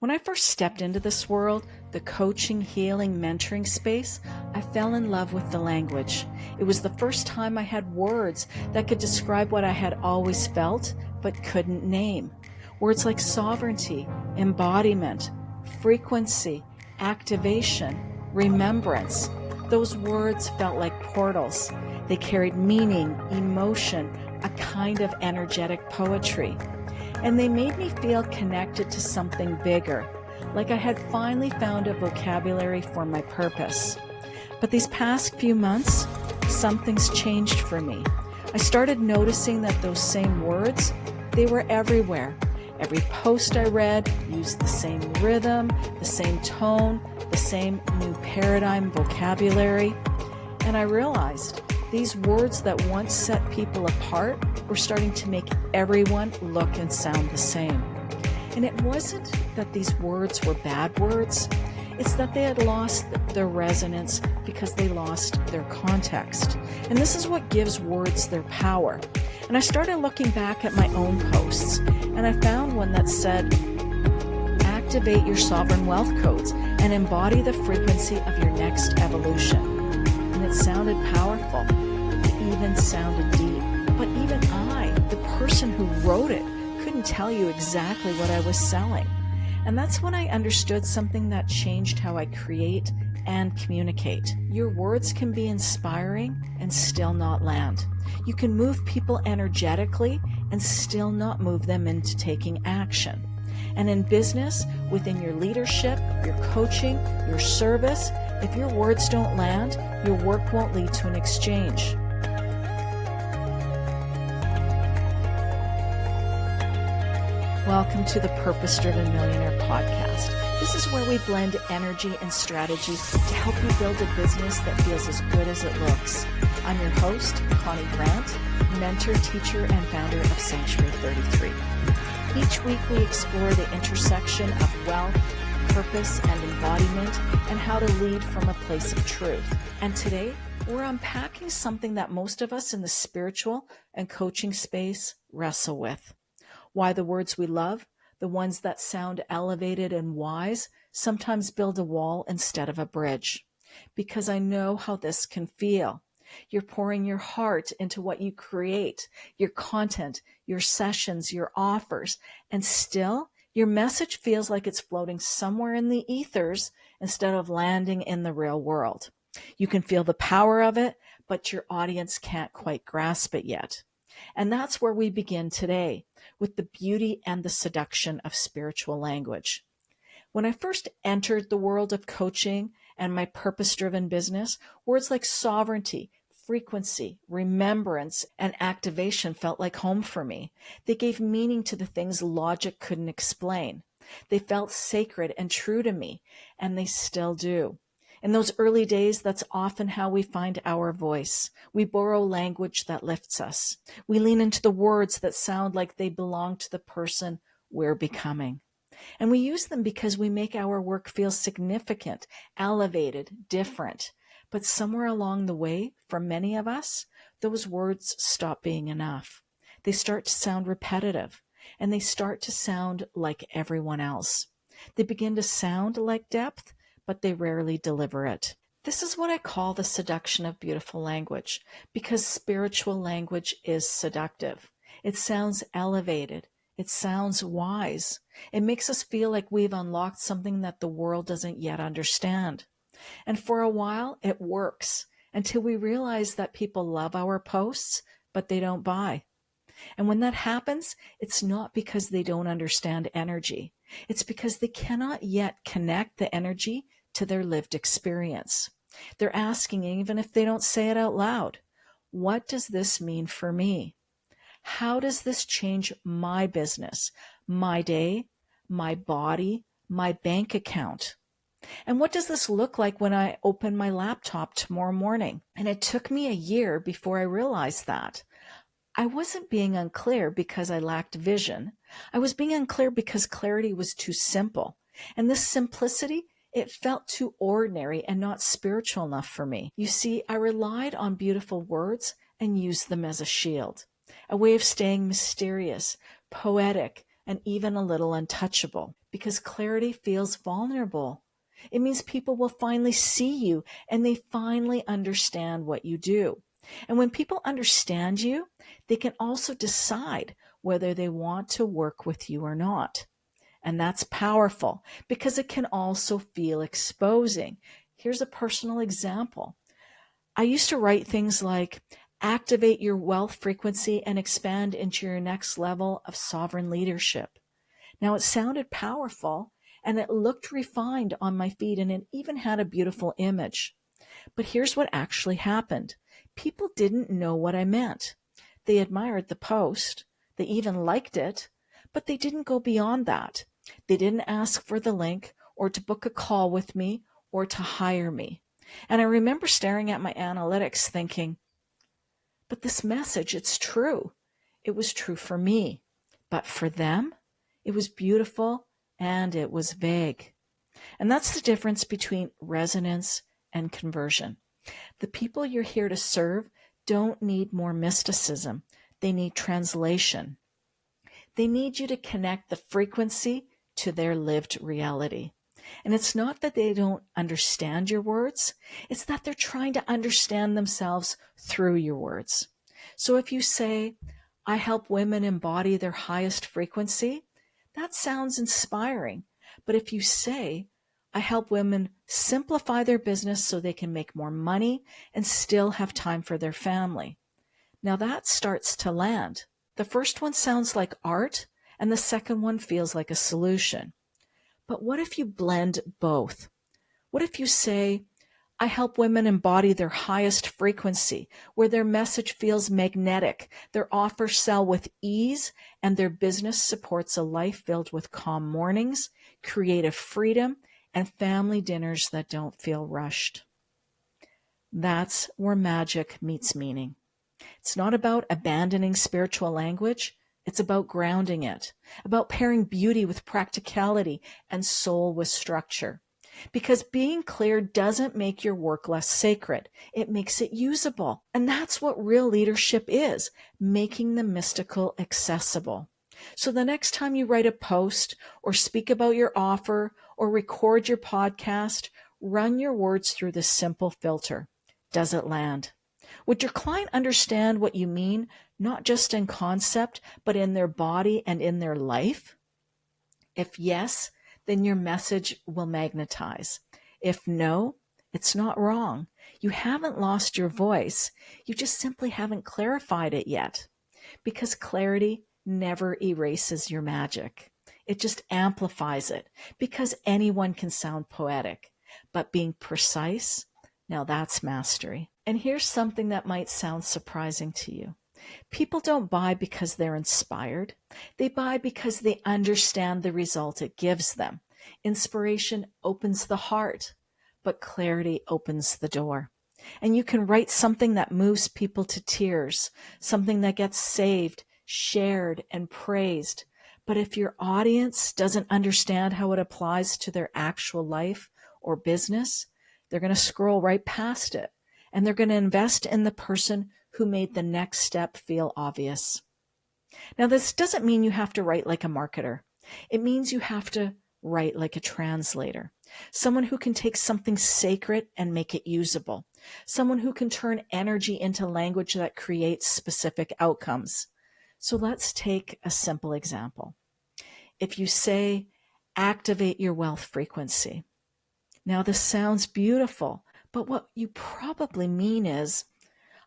When I first stepped into this world, the coaching, healing, mentoring space, I fell in love with the language. It was the first time I had words that could describe what I had always felt but couldn't name. Words like sovereignty, embodiment, frequency, activation, remembrance. Those words felt like portals. They carried meaning, emotion, a kind of energetic poetry. And they made me feel connected to something bigger, like I had finally found a vocabulary for my purpose. But these past few months, something's changed for me. I started noticing that those same words, they were everywhere. Every post I read used the same rhythm, the same tone, the same new paradigm vocabulary. And I realized these words that once set people apart were starting to make everyone look and sound the same. And it wasn't that these words were bad words. It's that they had lost their resonance because they lost their context. And this is what gives words their power. And I started looking back at my own posts, and I found one that said, activate your sovereign wealth codes and embody the frequency of your next evolution. And it sounded powerful. It even sounded deep. But even I, the person who wrote it, couldn't tell you exactly what I was selling. And that's when I understood something that changed how I create and communicate. Your words can be inspiring and still not land. You can move people energetically and still not move them into taking action. And in business, within your leadership, your coaching, your service, if your words don't land, your work won't lead to an exchange. Welcome to the Purpose-Driven Millionaire Podcast. This is where we blend energy and strategy to help you build a business that feels as good as it looks. I'm your host, Connie Grant, mentor, teacher, and founder of Sanctuary 33. Each week we explore the intersection of wealth, purpose, and embodiment, and how to lead from a place of truth. And today, we're unpacking something that most of us in the spiritual and coaching space wrestle with. Why the words we love, the ones that sound elevated and wise, sometimes build a wall instead of a bridge. Because I know how this can feel. You're pouring your heart into what you create, your content, your sessions, your offers, and still your message feels like it's floating somewhere in the ethers instead of landing in the real world. You can feel the power of it, but your audience can't quite grasp it yet. And that's where we begin today, with the beauty and the seduction of spiritual language. When I first entered the world of coaching and my purpose-driven business, words like sovereignty, frequency, remembrance, and activation felt like home for me. They gave meaning to the things logic couldn't explain. They felt sacred and true to me, and they still do. In those early days, that's often how we find our voice. We borrow language that lifts us. We lean into the words that sound like they belong to the person we're becoming. And we use them because we make our work feel significant, elevated, different. But somewhere along the way, for many of us, those words stop being enough. They start to sound repetitive, and they start to sound like everyone else. They begin to sound like depth, but they rarely deliver it. This is what I call the seduction of beautiful language, because spiritual language is seductive. It sounds elevated. It sounds wise. It makes us feel like we've unlocked something that the world doesn't yet understand. And for a while, it works until we realize that people love our posts, but they don't buy. And when that happens, it's not because they don't understand energy. It's because they cannot yet connect the energy to their lived experience. They're asking, even if they don't say it out loud, what does this mean for me? How does this change my business, my day, my body, my bank account? And what does this look like when I open my laptop tomorrow morning? And it took me a year before I realized that. I wasn't being unclear because I lacked vision. I was being unclear because clarity was too simple. And this simplicity, it felt too ordinary and not spiritual enough for me. You see, I relied on beautiful words and used them as a shield, a way of staying mysterious, poetic, and even a little untouchable. because clarity feels vulnerable. It means people will finally see you and they finally understand what you do. And when people understand you, they can also decide whether they want to work with you or not. And that's powerful because it can also feel exposing. Here's a personal example. I used to write things like, activate your wealth frequency and expand into your next level of sovereign leadership. Now, it sounded powerful and it looked refined on my feed, and it even had a beautiful image. But here's what actually happened. People didn't know what I meant. They admired the post. They even liked it, but they didn't go beyond that. They didn't ask for the link or to book a call with me or to hire me. And I remember staring at my analytics thinking, but this message, it's true. It was true for me. But for them, it was beautiful and it was vague. And that's the difference between resonance and conversion. The people you're here to serve don't need more mysticism. They need translation. They need you to connect the frequency to their lived reality. And it's not that they don't understand your words, it's that they're trying to understand themselves through your words. So if you say, I help women embody their highest frequency, that sounds inspiring. But if you say, I help women simplify their business so they can make more money and still have time for their family, now that starts to land. The first one sounds like art, and the second one feels like a solution. But what if you blend both? What if you say, I help women embody their highest frequency, where their message feels magnetic, their offers sell with ease, and their business supports a life filled with calm mornings, creative freedom, and family dinners that don't feel rushed. That's where magic meets meaning. It's not about abandoning spiritual language. It's about grounding it, about pairing beauty with practicality and soul with structure. Because being clear doesn't make your work less sacred. It makes it usable. And that's what real leadership is, making the mystical accessible. So the next time you write a post or speak about your offer or record your podcast, run your words through this simple filter. Does it land? Would your client understand what you mean, not just in concept, but in their body and in their life? If yes, then your message will magnetize. If no, it's not wrong. You haven't lost your voice. You just simply haven't clarified it yet. Because clarity never erases your magic. It just amplifies it, because anyone can sound poetic. But being precise, now that's mastery. And here's something that might sound surprising to you. People don't buy because they're inspired. They buy because they understand the result it gives them. Inspiration opens the heart, but clarity opens the door. And you can write something that moves people to tears, something that gets saved, shared, and praised. But if your audience doesn't understand how it applies to their actual life or business, they're going to scroll right past it. And they're going to invest in the person who made the next step feel obvious. Now, this doesn't mean you have to write like a marketer. It means you have to write like a translator, someone who can take something sacred and make it usable, someone who can turn energy into language that creates specific outcomes. So let's take a simple example. If you say, activate your wealth frequency. Now, this sounds beautiful, but what you probably mean is,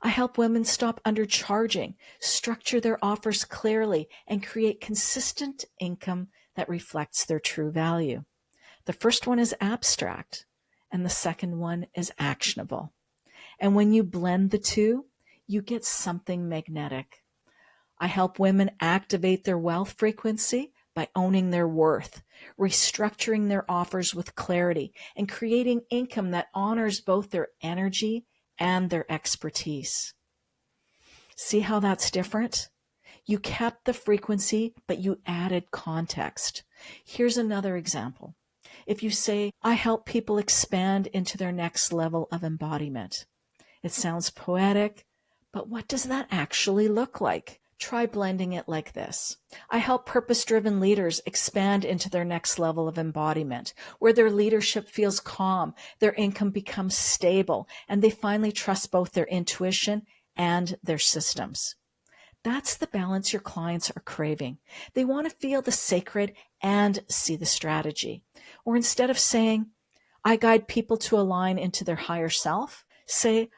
I help women stop undercharging, structure their offers clearly, and create consistent income that reflects their true value. The first one is abstract, and the second one is actionable. And when you blend the two, you get something magnetic. I help women activate their wealth frequency by owning their worth, restructuring their offers with clarity, and creating income that honors both their energy and their expertise. See how that's different? You kept the frequency, but you added context. Here's another example. If you say, I help people expand into their next level of embodiment. It sounds poetic, but what does that actually look like? Try blending it like this. I help purpose-driven leaders expand into their next level of embodiment, where their leadership feels calm, their income becomes stable, and they finally trust both their intuition and their systems. That's the balance your clients are craving. They want to feel the sacred and see the strategy. Or instead of saying, I guide people to align into their higher self, say,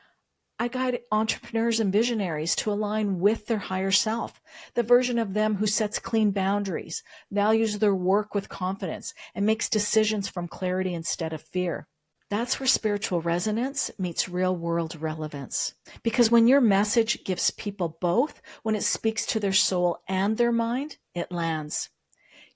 I guide entrepreneurs and visionaries to align with their higher self, the version of them who sets clean boundaries, values their work with confidence, and makes decisions from clarity instead of fear. That's where spiritual resonance meets real world relevance. Because when your message gives people both, when it speaks to their soul and their mind, it lands.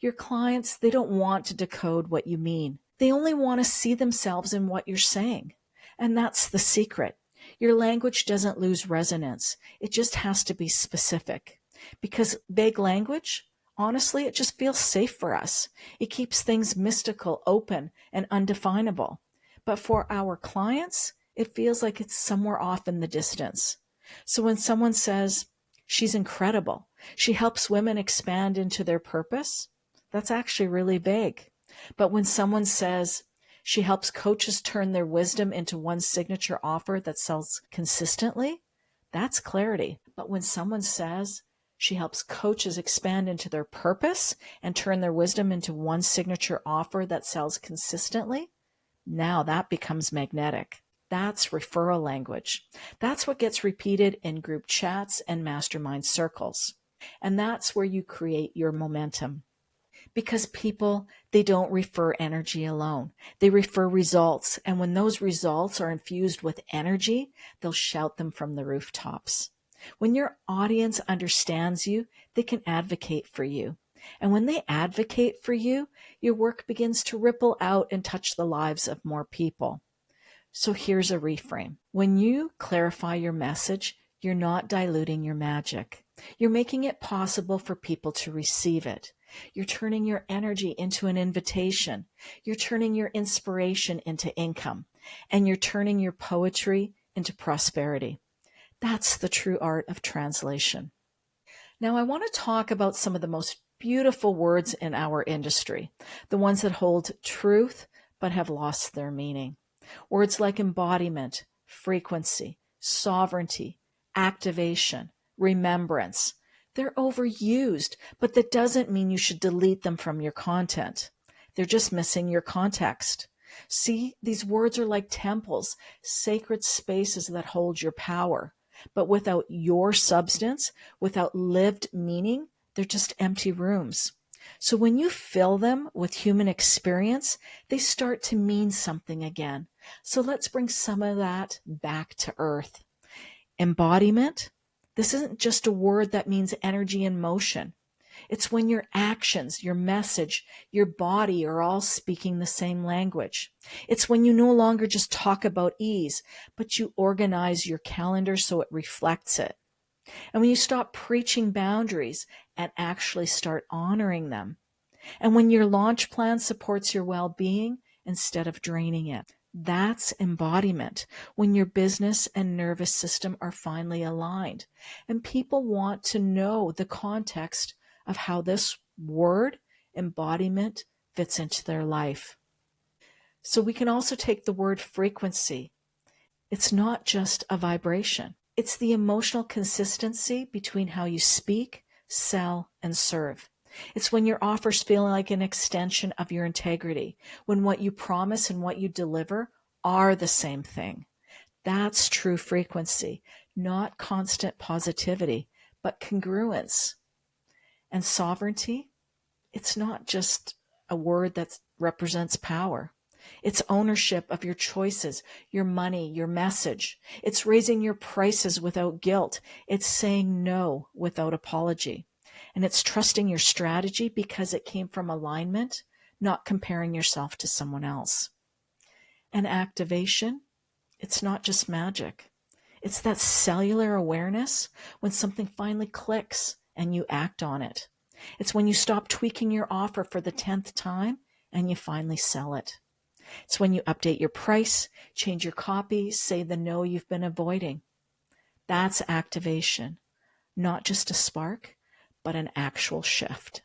Your clients, they don't want to decode what you mean. They only want to see themselves in what you're saying. And that's the secret. Your language doesn't lose resonance. It just has to be specific. Because vague language, honestly, it just feels safe for us. It keeps things mystical, open, and undefinable. But for our clients, it feels like it's somewhere off in the distance. So when someone says, she's incredible, she helps women expand into their purpose, that's actually really vague. But when someone says, she helps coaches turn their wisdom into one signature offer that sells consistently, that's clarity. But when someone says, she helps coaches expand into their purpose and turn their wisdom into one signature offer that sells consistently, now that becomes magnetic. That's referral language. That's what gets repeated in group chats and mastermind circles. And that's where you create your momentum. Because people, they don't refer energy alone. They refer results. And when those results are infused with energy, they'll shout them from the rooftops. When your audience understands you, they can advocate for you. And when they advocate for you, your work begins to ripple out and touch the lives of more people. So here's a reframe. When you clarify your message, you're not diluting your magic. You're making it possible for people to receive it. You're turning your energy into an invitation. You're turning your inspiration into income. And you're turning your poetry into prosperity. That's the true art of translation. Now, I want to talk about some of the most beautiful words in our industry, the ones that hold truth but have lost their meaning. Words like embodiment, frequency, sovereignty, activation, remembrance. They're overused, but that doesn't mean you should delete them from your content. They're just missing your context. See, these words are like temples, sacred spaces that hold your power. But without your substance, without lived meaning, they're just empty rooms. So when you fill them with human experience, they start to mean something again. So let's bring some of that back to earth. Embodiment. This isn't just a word that means energy and motion. It's when your actions, your message, your body are all speaking the same language. It's when you no longer just talk about ease, but you organize your calendar so it reflects it. And when you stop preaching boundaries and actually start honoring them. And when your launch plan supports your well-being instead of draining it. That's embodiment, when your business and nervous system are finally aligned. And people want to know the context of how this word, embodiment, fits into their life. So we can also take the word frequency. It's not just a vibration. It's the emotional consistency between how you speak, sell, and serve. It's when your offers feel like an extension of your integrity, when what you promise and what you deliver are the same thing. That's true frequency, not constant positivity, but congruence. And sovereignty, it's not just a word that represents power. It's ownership of your choices, your money, your message. It's raising your prices without guilt. It's saying no without apology. And it's trusting your strategy because it came from alignment, not comparing yourself to someone else. And activation, it's not just magic. It's that cellular awareness when something finally clicks and you act on it. It's when you stop tweaking your offer for the 10th time and you finally sell it. It's when you update your price, change your copy, say the no you've been avoiding. That's activation. not just a spark, but an actual shift.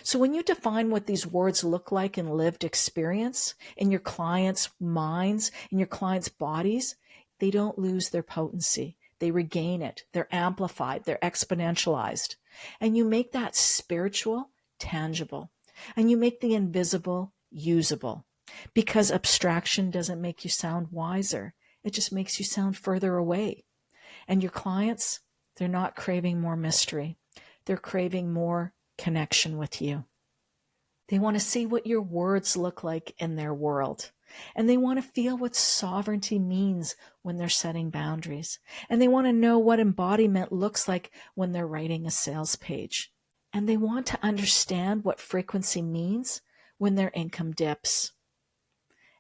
So when you define what these words look like in lived experience, in your clients' minds, in your clients' bodies, they don't lose their potency. They regain it. They're amplified. They're exponentialized. And you make that spiritual tangible. And you make the invisible usable. Because abstraction doesn't make you sound wiser. It just makes you sound further away. And your clients, they're not craving more mystery. They're craving more connection with you. They want to see what your words look like in their world. And they want to feel what sovereignty means when they're setting boundaries. And they want to know what embodiment looks like when they're writing a sales page. And they want to understand what frequency means when their income dips.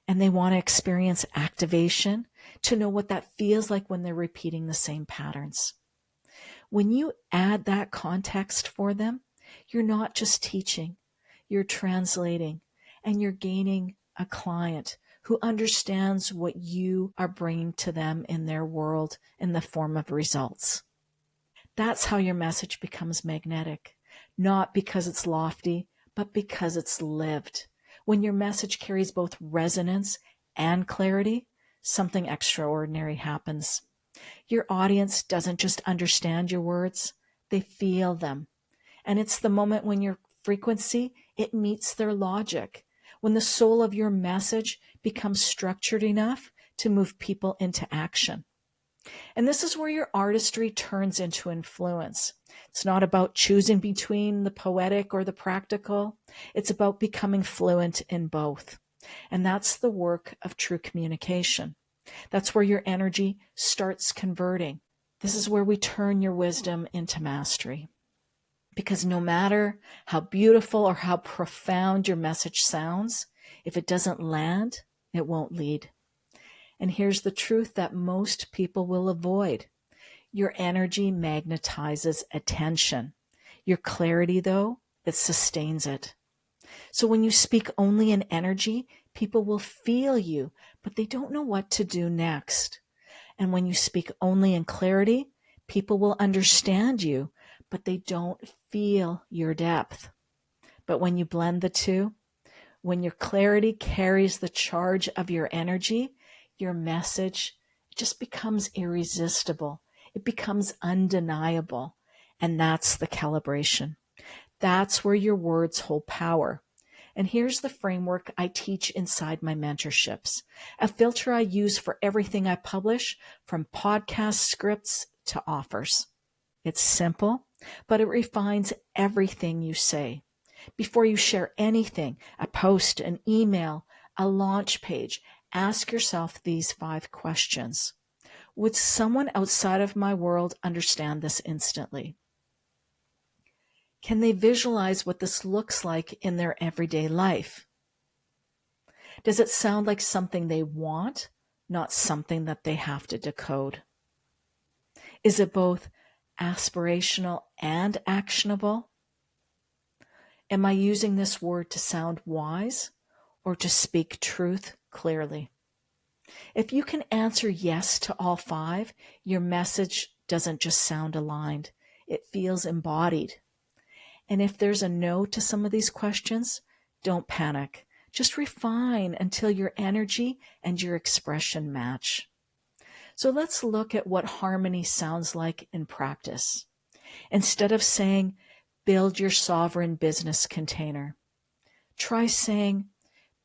And they want to experience activation to know what that feels like when they're repeating the same patterns. When you add that context for them, you're not just teaching, you're translating, and you're gaining a client who understands what you are bringing to them in their world in the form of results. That's how your message becomes magnetic, not because it's lofty, but because it's lived. When your message carries both resonance and clarity, something extraordinary happens. Your audience doesn't just understand your words, they feel them. And it's the moment when your frequency, it meets their logic, when the soul of your message becomes structured enough to move people into action. And this is where your artistry turns into influence. It's not about choosing between the poetic or the practical. It's about becoming fluent in both. And that's the work of true communication. That's where your energy starts converting. This is where we turn your wisdom into mastery. Because no matter how beautiful or how profound your message sounds, if it doesn't land, it won't lead. And here's the truth that most people will avoid. Your energy magnetizes attention. Your clarity, though, it sustains it. So when you speak only in energy, people will feel you, but they don't know what to do next. And when you speak only in clarity, people will understand you, but they don't feel your depth. But when you blend the two, when your clarity carries the charge of your energy, your message just becomes irresistible. It becomes undeniable. And that's the calibration. That's where your words hold power. And here's the framework I teach inside my mentorships, a filter I use for everything I publish, from podcast scripts to offers. It's simple, but it refines everything you say. Before you share anything, a post, an email, a launch page, ask yourself these 5 questions. Would someone outside of my world understand this instantly? Can they visualize what this looks like in their everyday life? Does it sound like something they want, not something that they have to decode? Is it both aspirational and actionable? Am I using this word to sound wise or to speak truth clearly? If you can answer yes to all 5, your message doesn't just sound aligned, it feels embodied. And if there's a no to some of these questions, don't panic. Just refine until your energy and your expression match. So let's look at what harmony sounds like in practice. Instead of saying, build your sovereign business container, try saying,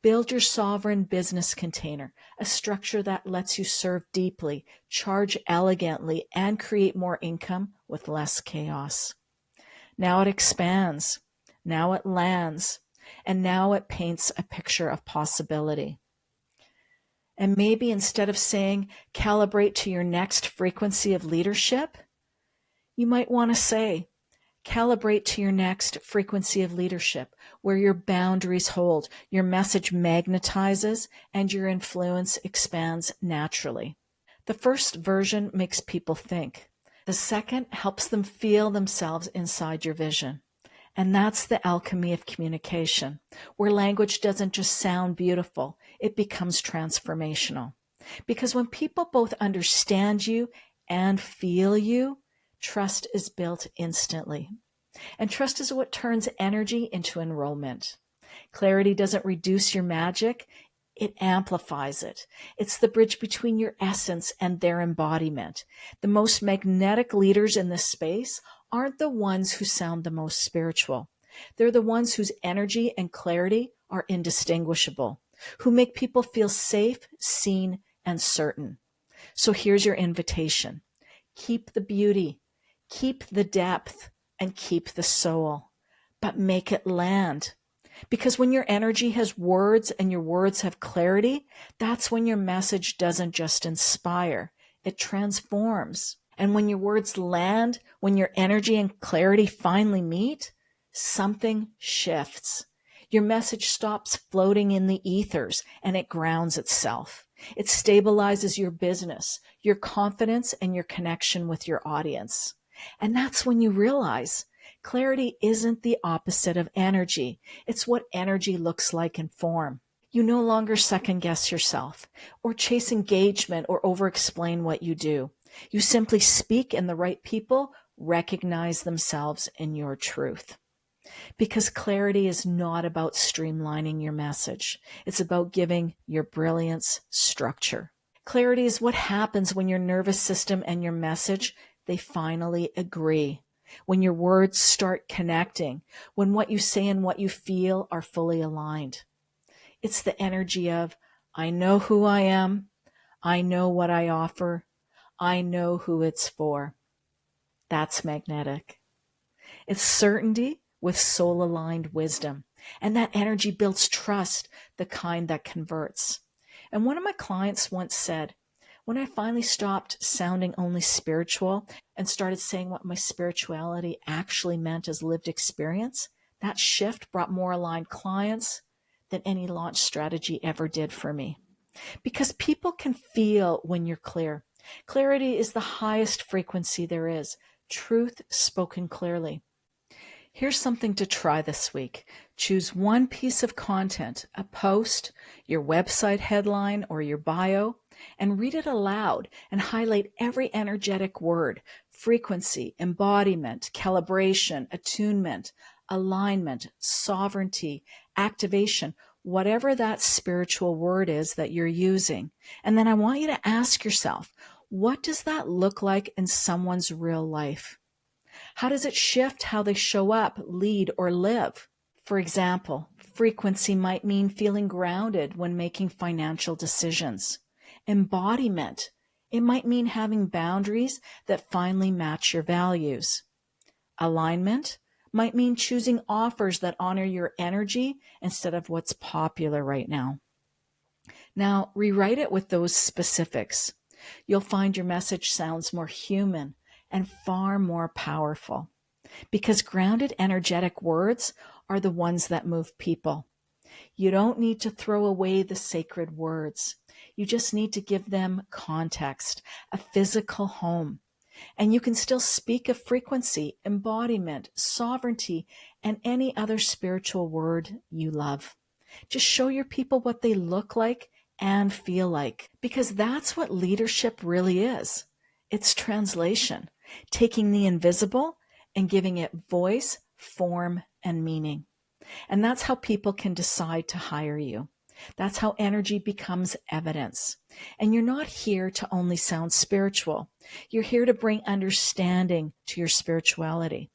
build your sovereign business container, a structure that lets you serve deeply, charge elegantly, and create more income with less chaos. Now it expands, now it lands, and now it paints a picture of possibility. And maybe instead of saying, calibrate to your next frequency of leadership, you might want to say, calibrate to your next frequency of leadership, where your boundaries hold, your message magnetizes, and your influence expands naturally. The first version makes people think. The second helps them feel themselves inside your vision. And that's the alchemy of communication, where language doesn't just sound beautiful, it becomes transformational. Because when people both understand you and feel you, trust is built instantly. And trust is what turns energy into enrollment. Clarity doesn't reduce your magic, it amplifies it. It's the bridge between your essence and their embodiment. The most magnetic leaders in this space aren't the ones who sound the most spiritual. They're the ones whose energy and clarity are indistinguishable, who make people feel safe, seen, and certain. So here's your invitation. Keep the beauty, keep the depth, and keep the soul, but make it land. Because when your energy has words and your words have clarity, that's when your message doesn't just inspire, it transforms. And when your words land, when your energy and clarity finally meet, something shifts. Your message stops floating in the ethers and it grounds itself. It stabilizes your business, your confidence, and your connection with your audience. And that's when you realize clarity isn't the opposite of energy. It's what energy looks like in form. You no longer second guess yourself or chase engagement or over-explain what you do. You simply speak and the right people recognize themselves in your truth. Because clarity is not about streamlining your message. It's about giving your brilliance structure. Clarity is what happens when your nervous system and your message, they finally agree. When your words start connecting, when what you say and what you feel are fully aligned. It's the energy of, I know who I am, I know what I offer, I know who it's for. That's magnetic. It's certainty with soul-aligned wisdom. And that energy builds trust, the kind that converts. And one of my clients once said, when I finally stopped sounding only spiritual and started saying what my spirituality actually meant as lived experience, that shift brought more aligned clients than any launch strategy ever did for me. Because people can feel when you're clear. Clarity is the highest frequency there is. Truth spoken clearly. Here's something to try this week. Choose one piece of content, a post, your website headline, or your bio, and read it aloud and highlight every energetic word, frequency, embodiment, calibration, attunement, alignment, sovereignty, activation, whatever that spiritual word is that you're using. And then I want you to ask yourself, what does that look like in someone's real life? How does it shift how they show up, lead, or live? For example, frequency might mean feeling grounded when making financial decisions. Embodiment, it might mean having boundaries that finally match your values. Alignment might mean choosing offers that honor your energy instead of what's popular right now. Now, rewrite it with those specifics. You'll find your message sounds more human and far more powerful, because grounded energetic words are the ones that move people. You don't need to throw away the sacred words. You just need to give them context, a physical home. And you can still speak of frequency, embodiment, sovereignty, and any other spiritual word you love. Just show your people what they look like and feel like, because that's what leadership really is. It's translation, taking the invisible and giving it voice, form, and meaning. And that's how people can decide to hire you. That's how energy becomes evidence. And you're not here to only sound spiritual. You're here to bring understanding to your spirituality.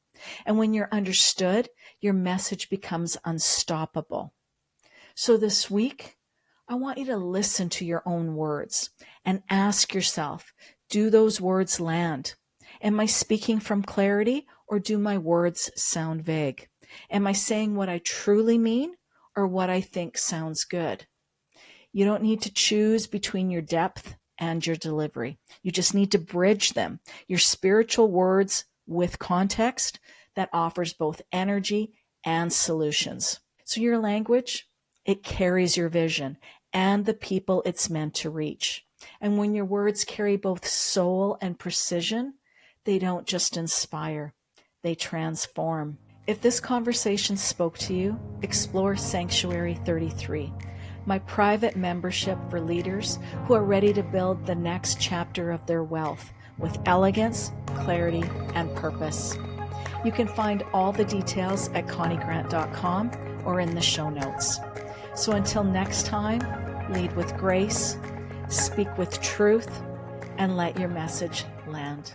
And when you're understood, your message becomes unstoppable. So this week, I want you to listen to your own words and ask yourself, do those words land? Am I speaking from clarity, or do my words sound vague? Am I saying what I truly mean or what I think sounds good? You don't need to choose between your depth and your delivery. You just need to bridge them, your spiritual words with context that offers both energy and solutions. So your language, it carries your vision and the people it's meant to reach. And when your words carry both soul and precision, they don't just inspire, they transform. If this conversation spoke to you, explore Sanctuary 33, my private membership for leaders who are ready to build the next chapter of their wealth with elegance, clarity, and purpose. You can find all the details at conniegrant.com or in the show notes. So until next time, lead with grace, speak with truth, and let your message land.